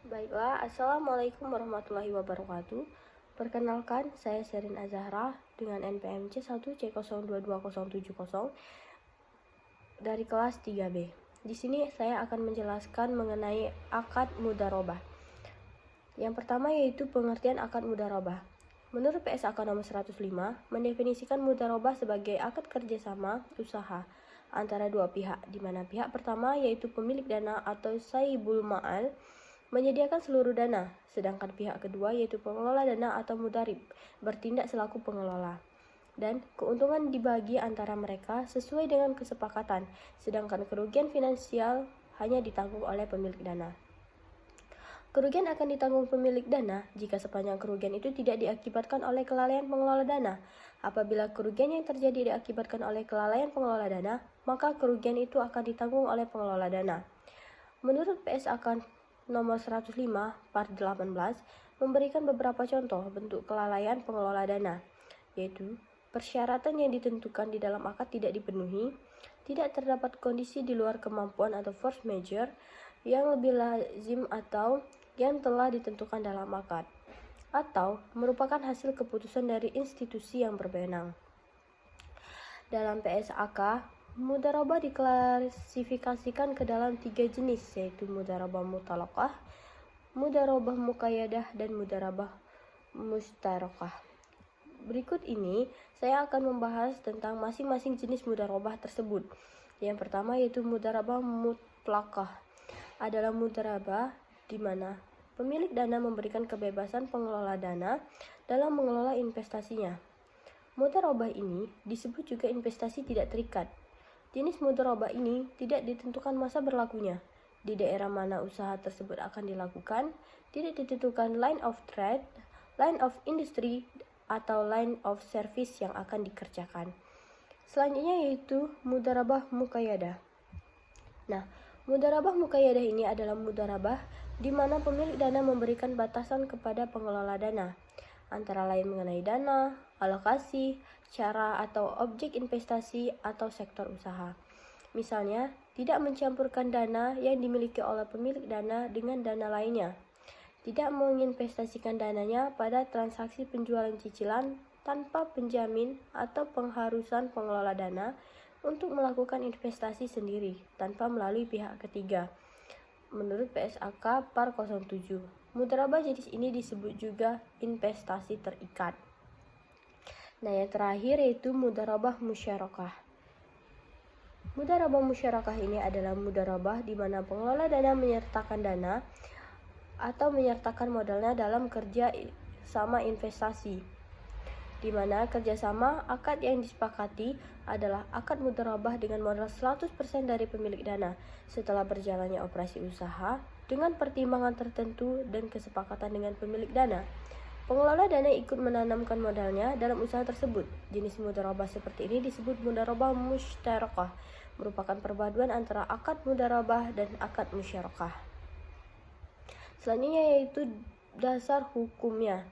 Baiklah, Assalamualaikum warahmatullahi wabarakatuh. Perkenalkan, saya Sherin Azahra dengan NPM C1C022070 dari kelas 3B. Di sini saya akan menjelaskan mengenai akad mudharabah. Yang pertama yaitu pengertian akad mudharabah. Menurut PSAK nomor 105, mendefinisikan mudharabah sebagai akad kerjasama usaha antara dua pihak, di mana pihak pertama yaitu pemilik dana atau saibul ma'al menyediakan seluruh dana, sedangkan pihak kedua yaitu pengelola dana atau mudharib bertindak selaku pengelola. Dan keuntungan dibagi antara mereka sesuai dengan kesepakatan, sedangkan kerugian finansial hanya ditanggung oleh pemilik dana. Kerugian akan ditanggung pemilik dana jika sepanjang kerugian itu tidak diakibatkan oleh kelalaian pengelola dana. Apabila kerugian yang terjadi diakibatkan oleh kelalaian pengelola dana, maka kerugian itu akan ditanggung oleh pengelola dana. Menurut PSAK nomor 105 part 18 memberikan beberapa contoh bentuk kelalaian pengelola dana, yaitu persyaratan yang ditentukan di dalam akad tidak dipenuhi, tidak terdapat kondisi di luar kemampuan atau force majeure yang lebih lazim atau yang telah ditentukan dalam akad, atau merupakan hasil keputusan dari institusi yang berwenang. Dalam PSAK, mudharabah diklasifikasikan ke dalam 3 jenis, yaitu mudharabah mutalaqah, mudharabah muqayyadah, dan mudharabah mustarakah. Berikut ini saya akan membahas tentang masing-masing jenis mudharabah tersebut. Yang pertama yaitu mudharabah mutlaqah. Adalah mudharabah di mana pemilik dana memberikan kebebasan pengelola dana dalam mengelola investasinya. Mudharabah ini disebut juga investasi tidak terikat. Jenis mudharabah ini tidak ditentukan masa berlakunya, di daerah mana usaha tersebut akan dilakukan, tidak ditentukan line of trade, line of industry, atau line of service yang akan dikerjakan. Selanjutnya yaitu mudharabah muqayyadah. Nah, mudharabah muqayyadah ini adalah mudharabah di mana pemilik dana memberikan batasan kepada pengelola dana, antara lain mengenai dana, alokasi, cara atau objek investasi atau sektor usaha. Misalnya, tidak mencampurkan dana yang dimiliki oleh pemilik dana dengan dana lainnya. Tidak menginvestasikan dananya pada transaksi penjualan cicilan tanpa penjamin atau pengharusan pengelola dana untuk melakukan investasi sendiri tanpa melalui pihak ketiga. Menurut PSAK Par 07, mudharabah jenis ini disebut juga investasi terikat. Nah, yang terakhir yaitu mudharabah musyarakah. Mudharabah musyarakah ini adalah mudharabah di mana pengelola dana menyertakan dana atau menyertakan modalnya dalam kerja sama investasi, di mana kerjasama akad yang disepakati adalah akad mudharabah dengan modal 100% dari pemilik dana setelah berjalannya operasi usaha dengan pertimbangan tertentu dan kesepakatan dengan pemilik dana. Pengelola dana ikut menanamkan modalnya dalam usaha tersebut. Jenis mudharabah seperti ini disebut mudharabah mustarakah, merupakan perpaduan antara akad mudharabah dan akad musyarakah. Selanjutnya yaitu dasar hukumnya.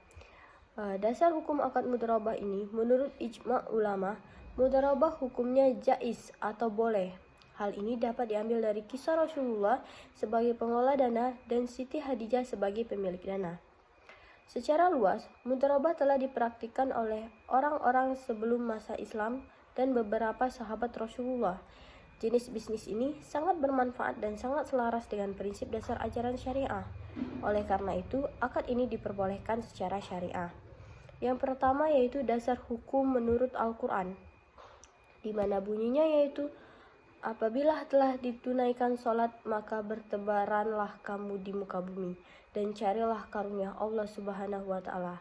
Dasar hukum akad mudharabah ini menurut ijma' ulama, mudharabah hukumnya jaiz atau boleh. Hal ini dapat diambil dari kisah Rasulullah sebagai pengelola dana dan Siti Hadijah sebagai pemilik dana. Secara luas, mudharabah telah dipraktikkan oleh orang-orang sebelum masa Islam dan beberapa sahabat Rasulullah. Jenis bisnis ini sangat bermanfaat dan sangat selaras dengan prinsip dasar ajaran syariah. Oleh karena itu, akad ini diperbolehkan secara syariah. Yang pertama yaitu dasar hukum menurut Al-Quran, di mana bunyinya yaitu, apabila telah ditunaikan sholat, maka bertebaranlah kamu di muka bumi, dan carilah karunia Allah Subhanahu wa Ta'ala.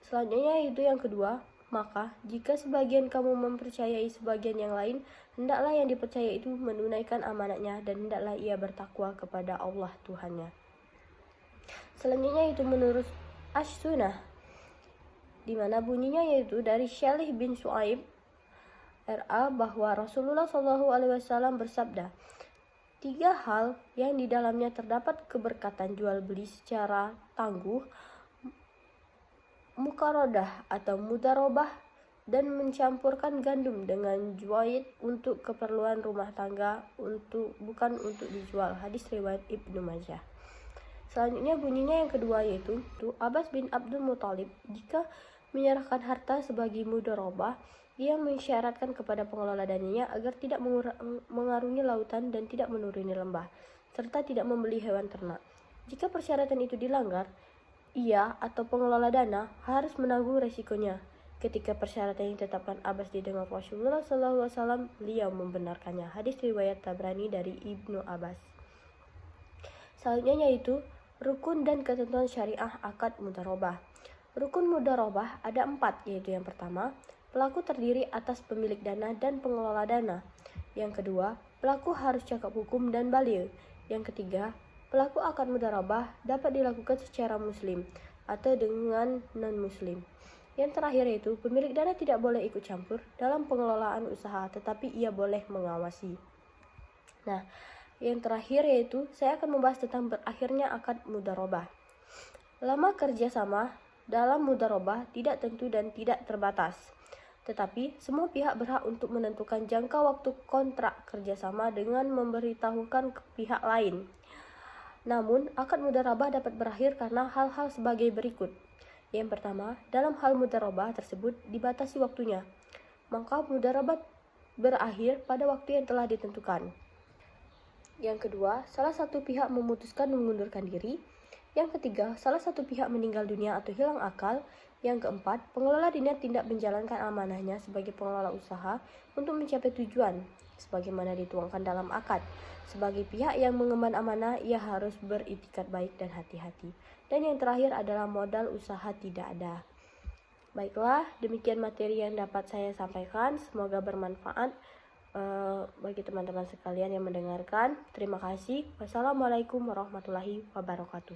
Selanjutnya yaitu yang kedua, maka jika sebagian kamu mempercayai sebagian yang lain, hendaklah yang dipercaya itu menunaikan amanatnya dan hendaklah ia bertakwa kepada Allah Tuhannya. Selanjutnya itu menurut As-Sunnah, di mana bunyinya yaitu dari Syalih bin Su'aib RA bahwa Rasulullah SAW bersabda, 3 hal yang di dalamnya terdapat keberkatan jual beli secara tangguh, mukarodah atau mudharabah, dan mencampurkan gandum dengan juwaid untuk keperluan rumah tangga, bukan untuk dijual. Hadis riwayat Ibnu Majah. Selanjutnya bunyinya yang kedua yaitu Abbas bin Abdul Muthalib jika menyerahkan harta sebagai mudharabah, dia mensyaratkan kepada pengelola dananya agar tidak mengarungi lautan dan tidak menuruni lembah, serta tidak membeli hewan ternak. Jika persyaratan itu dilanggar, ia atau pengelola dana harus menanggung resikonya. Ketika persyaratan yang ditetapkan Abbas didengar Rasulullah SAW, beliau membenarkannya. Hadis riwayat Tabrani dari Ibnu Abbas. Selanjutnya yaitu rukun dan ketentuan syariah akad mudharabah. Rukun mudharabah ada 4, yaitu yang pertama, pelaku terdiri atas pemilik dana dan pengelola dana. Yang kedua, pelaku harus cakap hukum dan baligh. Yang ketiga, pelaku akad mudharabah dapat dilakukan secara muslim atau dengan non-muslim. Yang terakhir yaitu pemilik dana tidak boleh ikut campur dalam pengelolaan usaha, tetapi ia boleh mengawasi. Nah, yang terakhir yaitu saya akan membahas tentang berakhirnya akad mudharabah. Lama kerjasama dalam mudharabah tidak tentu dan tidak terbatas. Tetapi semua pihak berhak untuk menentukan jangka waktu kontrak kerjasama dengan memberitahukan ke pihak lain. Namun, akad mudharabah dapat berakhir karena hal-hal sebagai berikut. Yang pertama, dalam hal mudharabah tersebut dibatasi waktunya, maka mudharabah berakhir pada waktu yang telah ditentukan. Yang kedua, salah satu pihak memutuskan mengundurkan diri. Yang ketiga, salah satu pihak meninggal dunia atau hilang akal. Yang keempat, pengelola dana tidak menjalankan amanahnya sebagai pengelola usaha untuk mencapai tujuan sebagaimana dituangkan dalam akad. Sebagai pihak yang mengemban amanah, ia harus beritikat baik dan hati-hati. Dan yang terakhir adalah modal usaha tidak ada. Baiklah, demikian materi yang dapat saya sampaikan. Semoga bermanfaat bagi teman-teman sekalian yang mendengarkan. Terima kasih. Wassalamualaikum warahmatullahi wabarakatuh.